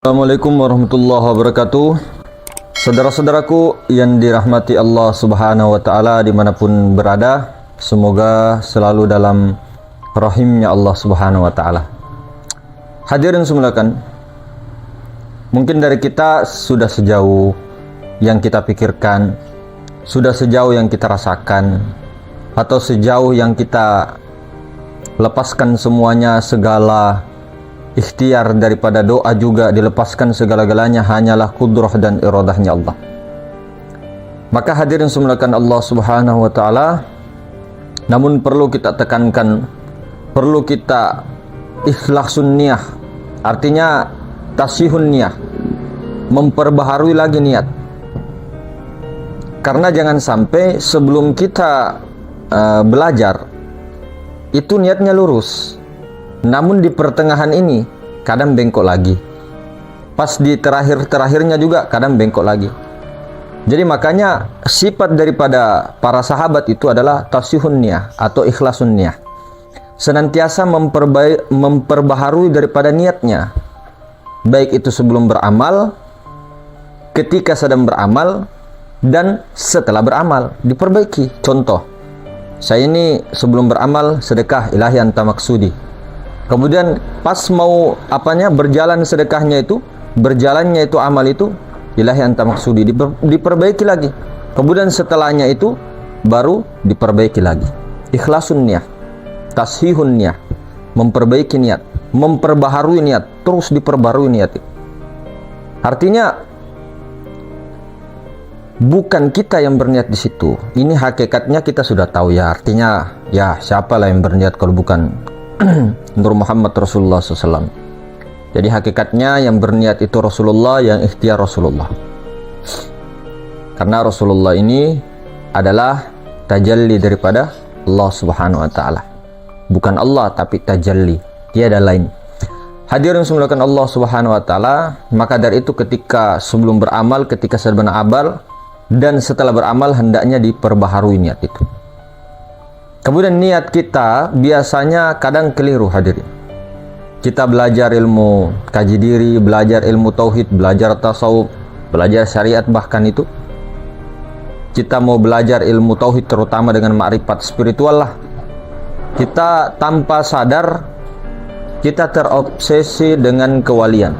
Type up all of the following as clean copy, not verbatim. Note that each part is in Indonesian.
Assalamualaikum warahmatullahi wabarakatuh. Saudara-saudaraku yang dirahmati Allah subhanahu wa ta'ala dimanapun berada, semoga selalu dalam rahimnya Allah subhanahu wa ta'ala. Hadirin semulakan, mungkin dari kita sudah sejauh yang kita pikirkan, sudah sejauh yang kita rasakan, atau sejauh yang kita lepaskan semuanya, segala ikhtiar daripada doa juga dilepaskan segala-galanya hanyalah kudrah dan iradahnya Allah. Maka hadirin semulakan Allah subhanahu wa ta'ala, namun perlu kita tekankan, perlu kita ikhlasun niyah, artinya tasihun niyah, memperbaharui lagi niat. Karena jangan sampai sebelum kita belajar itu niatnya lurus, namun di pertengahan ini kadang bengkok lagi, pas di terakhirnya juga kadang bengkok lagi. Jadi makanya sifat daripada para sahabat itu adalah tasihun niyah atau ikhlasun niyah, senantiasa memperbaharui daripada niatnya, baik itu sebelum beramal, ketika sedang beramal, dan setelah beramal diperbaiki. Contoh, saya ini sebelum beramal sedekah ilahi anta maksudi, kemudian pas mau berjalan sedekahnya itu, berjalannya itu amal itu, ilahi anta maksudi, diperbaiki lagi. Kemudian setelahnya itu baru diperbaiki lagi. Ikhlasun niyah, tashihun niyah, memperbaiki niat, memperbaharui niat, terus diperbarui niat itu. Artinya bukan kita yang berniat di situ. Ini hakikatnya kita sudah tahu ya. Artinya ya siapalah yang berniat kalau bukan Nur Muhammad Rasulullah SAW. Jadi hakikatnya yang berniat itu Rasulullah, yang ikhtiar Rasulullah. Karena Rasulullah ini adalah tajalli daripada Allah Subhanahu wa ta'ala. Bukan Allah tapi tajalli, tiada lain. Hadirin semulakan Allah Subhanahu wa ta'ala, maka dari itu ketika sebelum beramal, ketika sedang beramal, dan setelah beramal hendaknya diperbaharui niat itu. Kemudian niat kita biasanya kadang keliru hadirin. Kita belajar ilmu kaji diri, belajar ilmu tauhid, belajar tasawuf, belajar syariat, bahkan itu kita mau belajar ilmu tauhid terutama dengan ma'rifat spiritual lah. Kita tanpa sadar kita terobsesi dengan kewalian.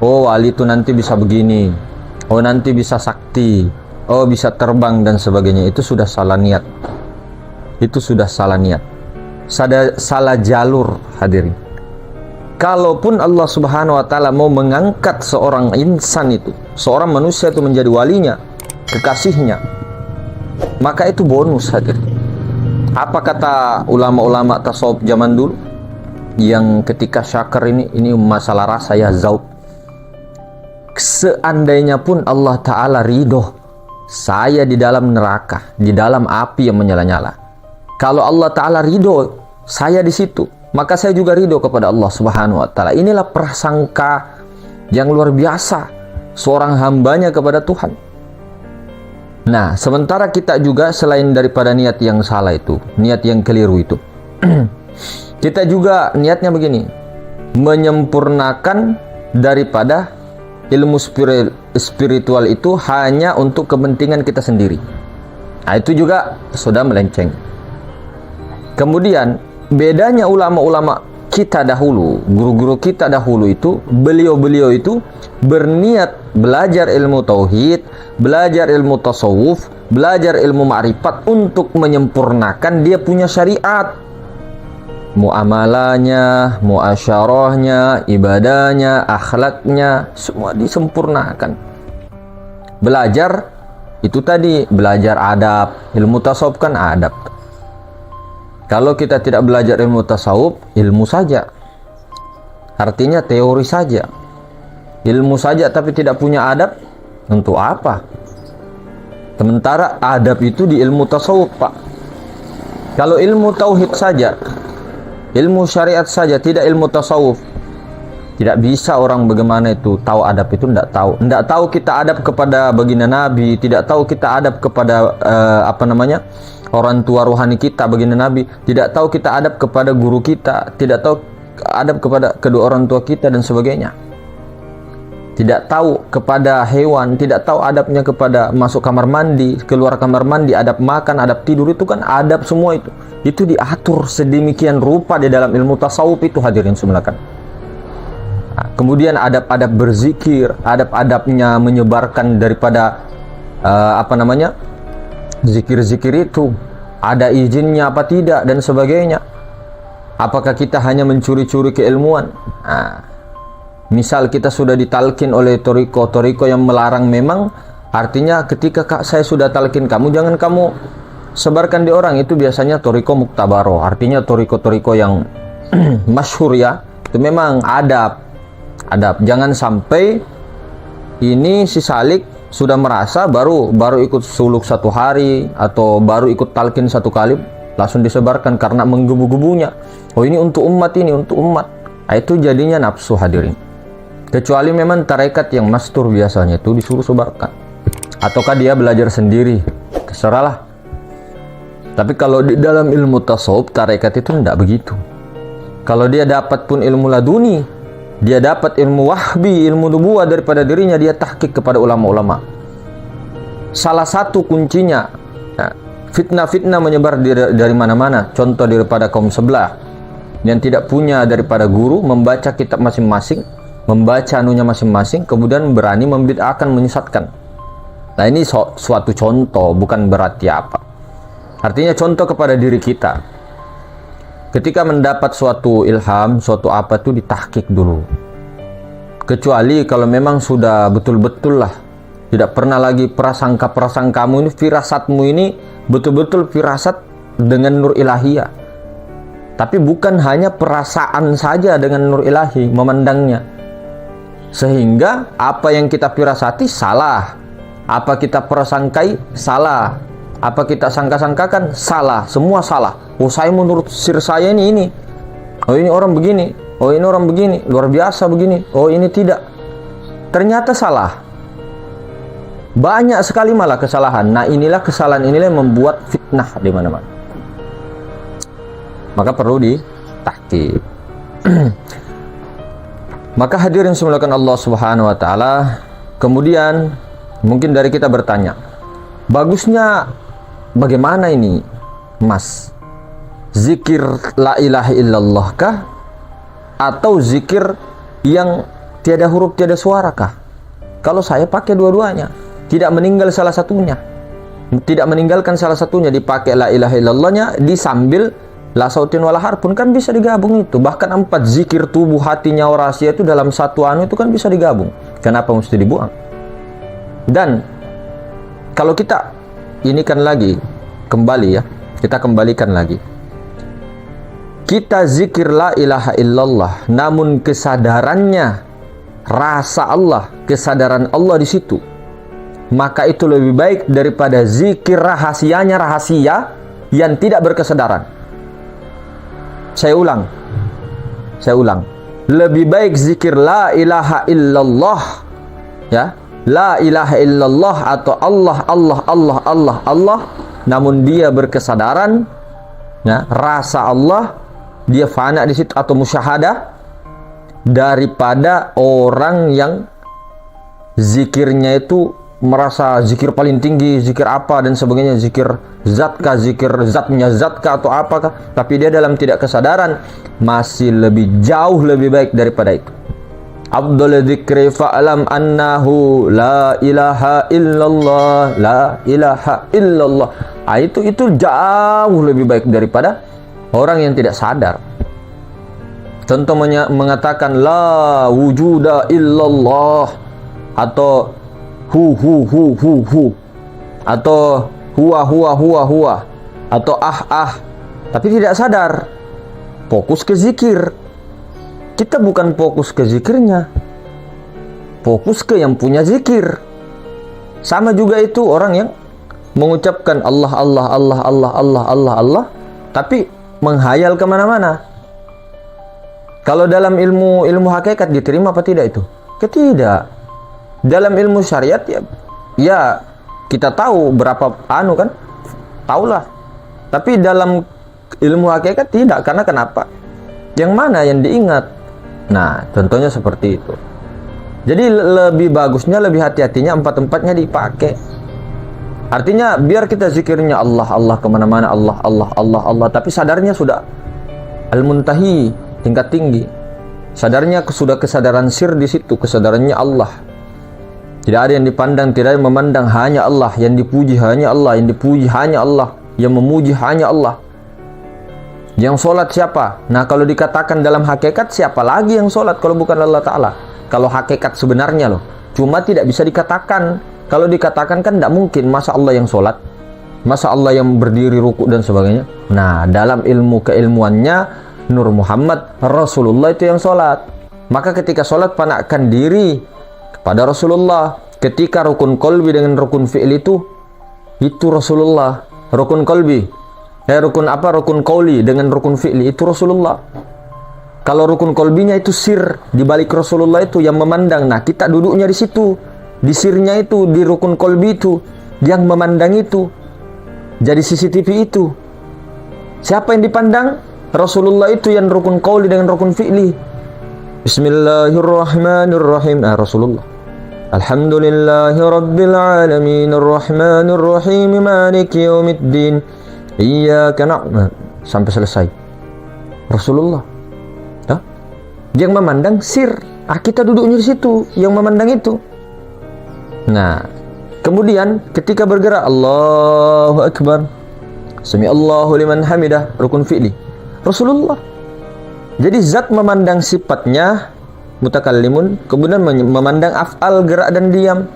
Oh, wali itu nanti bisa begini. Oh, nanti bisa sakti. Oh, bisa terbang dan sebagainya. Itu sudah salah niat. Itu sudah salah niat, salah jalur hadirin. Kalaupun Allah Subhanahu wa ta'ala mau mengangkat seorang insan itu, seorang manusia itu menjadi walinya, kekasihnya, maka itu bonus hadirin. Apa kata ulama-ulama tasawuf zaman dulu yang ketika syakar ini masalah rasa ya zauq. Seandainya pun Allah ta'ala ridho saya di dalam neraka, di dalam api yang menyala-nyala, kalau Allah ta'ala ridho saya di situ, maka saya juga ridho kepada Allah Subhanahu wa ta'ala. Inilah prasangka yang luar biasa seorang hambanya kepada Tuhan. Nah, sementara kita juga selain daripada niat yang salah itu, niat yang keliru itu, kita juga niatnya begini, menyempurnakan daripada ilmu spiritual itu hanya untuk kepentingan kita sendiri. Nah, itu juga sudah melenceng. Kemudian bedanya ulama-ulama kita dahulu, guru-guru kita dahulu itu, beliau-beliau itu berniat belajar ilmu tauhid, belajar ilmu tasawuf, belajar ilmu ma'rifat untuk menyempurnakan dia punya syariat, muamalahnya, muasyarahnya, ibadahnya, akhlaknya, semua disempurnakan. Belajar itu tadi, belajar adab, ilmu tasawuf kan adab. Kalau kita tidak belajar ilmu tasawuf, ilmu saja, artinya teori saja, ilmu saja tapi tidak punya adab, untuk apa? Sementara adab itu di ilmu tasawuf, Pak. Kalau ilmu tauhid saja, ilmu syariat saja, tidak ilmu tasawuf, tidak bisa orang bagaimana itu tahu adab itu, tidak tahu. Tidak tahu kita adab kepada baginda Nabi, tidak tahu kita adab kepada orang tua rohani kita, baginda Nabi, tidak tahu kita adab kepada guru kita, tidak tahu adab kepada kedua orang tua kita dan sebagainya. tidak tahu kepada hewan, tidak tahu adabnya kepada masuk kamar mandi, keluar kamar mandi, adab makan, adab tidur, itu kan adab semua itu. Itu diatur sedemikian rupa di dalam ilmu tasawuf itu, hadirin semulakan. Nah, kemudian adab-adab berzikir, adab-adabnya menyebarkan daripada zikir-zikir itu, ada izinnya apa tidak dan sebagainya. Apakah kita hanya mencuri-curi keilmuan? Nah, misal kita sudah ditalkin oleh toriko yang melarang, memang artinya ketika saya sudah talkin kamu, jangan kamu sebarkan di orang. Itu biasanya toriko muktabaro, artinya toriko yang masyhur ya. Itu memang adab. Jangan sampai ini si salik sudah merasa baru ikut suluk 1 hari atau baru ikut talkin 1 kali langsung disebarkan karena menggebu-gebunya. Oh, ini untuk umat, ini untuk umat. Nah, itu jadinya nafsu, hadirin. Kecuali memang tarekat yang mastur biasanya itu disuruh sebarkan, ataukah dia belajar sendiri, terserahlah. Tapi kalau di dalam ilmu tasawuf, tarekat itu tidak begitu. Kalau dia dapat pun ilmu laduni, dia dapat ilmu wahbi, ilmu nubuwah daripada dirinya, dia tahqiq kepada ulama-ulama. Salah satu kuncinya, fitnah-fitnah menyebar dari mana-mana. Contoh daripada kaum sebelah yang tidak punya daripada guru, membaca kitab masing-masing, membaca anunya masing-masing, kemudian berani membid'ahkan, menyesatkan. Nah, ini suatu contoh, bukan berarti apa. Artinya contoh kepada diri kita. Ketika mendapat suatu ilham, suatu apa itu ditahqiq dulu. Kecuali kalau memang sudah betul-betul lah, tidak pernah lagi prasangka-prasangkamu ini, firasatmu ini betul-betul firasat dengan nur ilahiyah. Tapi bukan hanya perasaan saja dengan nur ilahi memandangnya. Sehingga apa yang kita firasati salah, apa kita prasangkai salah, apa kita sangka-sangkakan salah, semua salah. Oh, saya menurut sir saya ini. Oh, ini orang begini. Oh, ini orang begini, luar biasa begini. Oh, ini tidak. Ternyata salah. Banyak sekali malah kesalahan. Nah, inilah kesalahan inilah yang membuat fitnah di mana-mana. Maka perlu ditahqiq. Maka hadirin semulakan Allah Subhanahu wa taala, kemudian mungkin dari kita bertanya, bagusnya bagaimana ini, Mas? Zikir la ilaha illallah kah? Atau zikir yang tiada huruf, tiada suara kah? Kalau saya pakai dua-duanya, tidak meninggal salah satunya, tidak meninggalkan salah satunya, dipakai la ilaha illallahnya, disambil la sautin wala harfun, kan bisa digabung itu. Bahkan 4 zikir tubuh, hati, nyawa, rahasia itu dalam satu anu itu kan bisa digabung. Kenapa mesti dibuang? Dan kalau kita ini kan lagi kembali ya, kita kembalikan lagi. Kita zikir la ilaha illallah, namun kesadarannya rasa Allah, kesadaran Allah di situ, maka itu lebih baik daripada zikir rahasianya rahasia yang tidak berkesadaran. Saya ulang. Lebih baik zikir la ilaha illallah, ya, la ilaha illallah atau Allah, namun dia berkesadaran, ya, rasa Allah, dia fana di situ atau musyahadah, daripada orang yang zikirnya itu merasa zikir paling tinggi, zikir apa dan sebagainya, zikir zatkah, zikir zatnya zatkah atau apakah, tapi dia dalam tidak kesadaran, masih jauh lebih baik daripada itu. Abdul dzikri fa'lam annahu la ilaha illallah, la ilaha illallah. Itu jauh lebih baik daripada orang yang tidak sadar. Contoh mengatakan la wujuda illallah, atau hu, atau huwa, atau tapi tidak sadar, fokus ke zikir. Kita bukan fokus ke zikirnya, fokus ke yang punya zikir. Sama juga itu orang yang mengucapkan Allah, tapi menghayal kemana-mana. Kalau dalam ilmu hakikat diterima apa tidak itu? Tidak. Dalam ilmu syariat ya kita tahu berapa anu kan, tahulah. Tapi dalam ilmu hakikat tidak. Karena kenapa? Yang mana yang diingat? Nah, contohnya seperti itu. Jadi lebih bagusnya, lebih hati-hatinya empat-empatnya dipakai. Artinya biar kita zikirnya Allah, Allah kemana-mana, Allah, Allah, Allah, Allah. Tapi sadarnya sudah al-muntahi, tingkat tinggi. Sadarnya sudah kesadaran sir di situ, kesadarannya Allah. Tidak ada yang dipandang, tidak ada yang memandang, hanya Allah. Yang dipuji hanya Allah, yang dipuji hanya Allah, yang memuji hanya Allah. Yang sholat siapa? Nah, kalau dikatakan dalam hakikat, siapa lagi yang sholat kalau bukan Allah Ta'ala? Kalau hakikat sebenarnya loh. Cuma tidak bisa dikatakan. Kalau dikatakan kan tidak mungkin. Masa Allah yang sholat? Masa Allah yang berdiri ruku dan sebagainya? Nah, dalam ilmu keilmuannya, Nur Muhammad Rasulullah itu yang sholat. Maka ketika sholat, panakkan diri kepada Rasulullah. Ketika rukun kolbi dengan rukun fi'il itu Rasulullah. Rukun kolbi, rukun qauli dengan rukun fi'li itu Rasulullah. Kalau rukun kolbinya itu sir, di balik Rasulullah itu yang memandang. Nah, kita duduknya di situ, di sirnya itu, di rukun kolbi itu, yang memandang itu, jadi CCTV itu. Siapa yang dipandang? Rasulullah itu yang rukun qauli dengan rukun fi'li. Bismillahirrahmanirrahim. Rasulullah. Alhamdulillahi rabbil alamin, arrahmanir rahim, maliki yaumiddin, iyyaka na'budu, sampai selesai. Rasulullah. Yang memandang sir. Kita duduknya di situ, yang memandang itu. Nah, kemudian ketika bergerak, Allahu Akbar, Sami Allahu liman hamidah, rukun fi'li Rasulullah. Jadi zat memandang sifatnya mutakallimun, kemudian memandang af'al, gerak dan diam.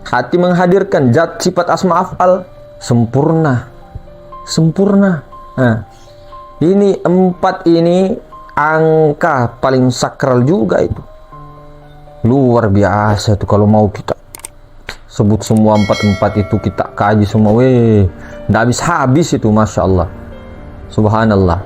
Hati menghadirkan zat sifat asma af'al, sempurna. Nah, ini empat ini angka paling sakral juga itu. Luar biasa itu kalau mau kita sebut semua empat itu, kita kaji semua, nggak habis itu, Masya Allah, Subhanallah.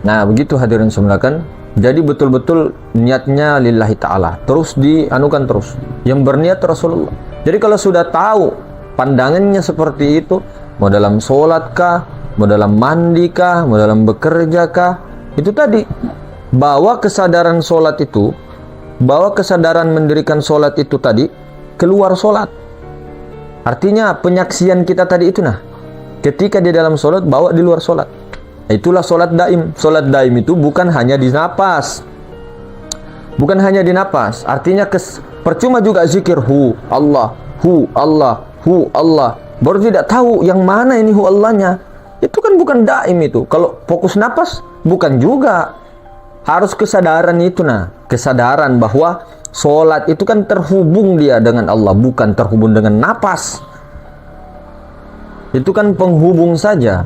Nah, begitu hadirin semulakan. Jadi betul-betul niatnya lillahi ta'ala, terus dianukan terus. Yang berniat Rasulullah. Jadi kalau sudah tahu pandangannya seperti itu, mau dalam sholat kah, mau dalam mandi kah, mau dalam bekerja kah, itu tadi, bawa kesadaran sholat itu, bawa kesadaran mendirikan sholat itu tadi keluar sholat. Artinya penyaksian kita tadi itu, nah, ketika di dalam sholat, bawa di luar sholat. Itulah sholat daim. Sholat daim itu bukan hanya di napas, bukan hanya di napas. Artinya percuma juga zikir hu Allah, hu Allah, hu Allah, baru tidak tahu yang mana ini hu Allahnya. Itu kan bukan daim itu. Kalau fokus napas, bukan juga. Harus kesadaran itu, nah, kesadaran bahwa sholat itu kan terhubung dia dengan Allah, bukan terhubung dengan napas. Itu kan penghubung saja.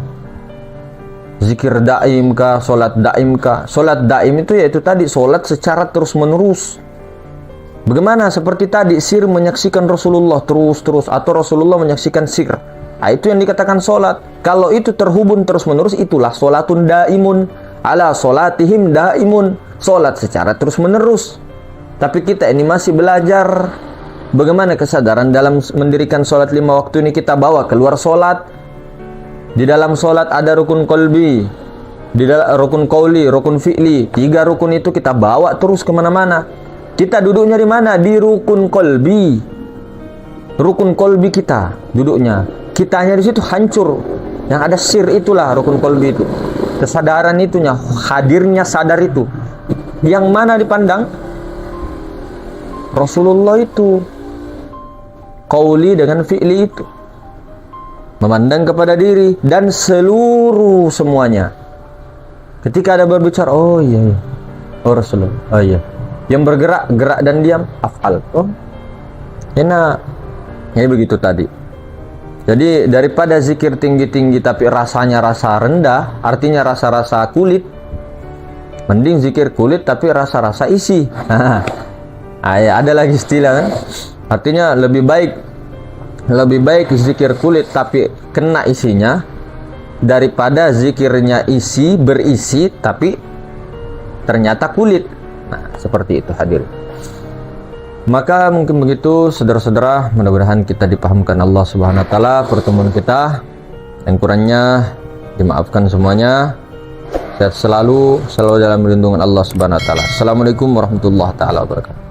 Zikir daim kah, sholat daim kah? Sholat daim itu yaitu tadi, sholat secara terus menerus. Bagaimana? Seperti tadi, sir menyaksikan Rasulullah terus-terus, atau Rasulullah menyaksikan sir. Nah, itu yang dikatakan sholat. Kalau itu terhubung terus menerus, itulah sholatun daimun, ala sholatihim daimun, sholat secara terus menerus. Tapi kita ini masih belajar bagaimana kesadaran dalam mendirikan sholat 5 waktu ini kita bawa keluar sholat. Di dalam sholat ada rukun kolbi, di dalam rukun qauli, rukun fi'li. 3 rukun itu kita bawa terus kemana-mana. Kita duduknya di mana? Di rukun kolbi. Rukun kolbi kita duduknya. Kitanya di situ hancur. Yang ada sir itulah rukun kolbi itu. Kesadaran itunya, hadirnya sadar itu. Yang mana dipandang? Rasulullah itu. Qauli dengan fi'li itu. Memandang kepada diri dan seluruh semuanya. Ketika ada berbicara, oh iya, oh Rasulullah, oh iya. Yang bergerak, gerak dan diam, af'al. Oh, enak. Ini begitu tadi. Jadi daripada zikir tinggi-tinggi tapi rasanya rasa rendah, artinya rasa-rasa kulit, mending zikir kulit tapi rasa-rasa isi. Ya, ada lagi istilah kan? Artinya lebih baik zikir kulit tapi kena isinya daripada zikirnya berisi tapi ternyata kulit. Nah, seperti itu hadir. Maka mungkin begitu saudara-saudara, mudah-mudahan kita dipahamkan Allah Subhanahu wa taala pertemuan kita. Yang kurangnya dimaafkan semuanya. Sehat selalu dalam lindungan Allah Subhanahu wa taala. Assalamualaikum warahmatullahi taala wabarakatuh.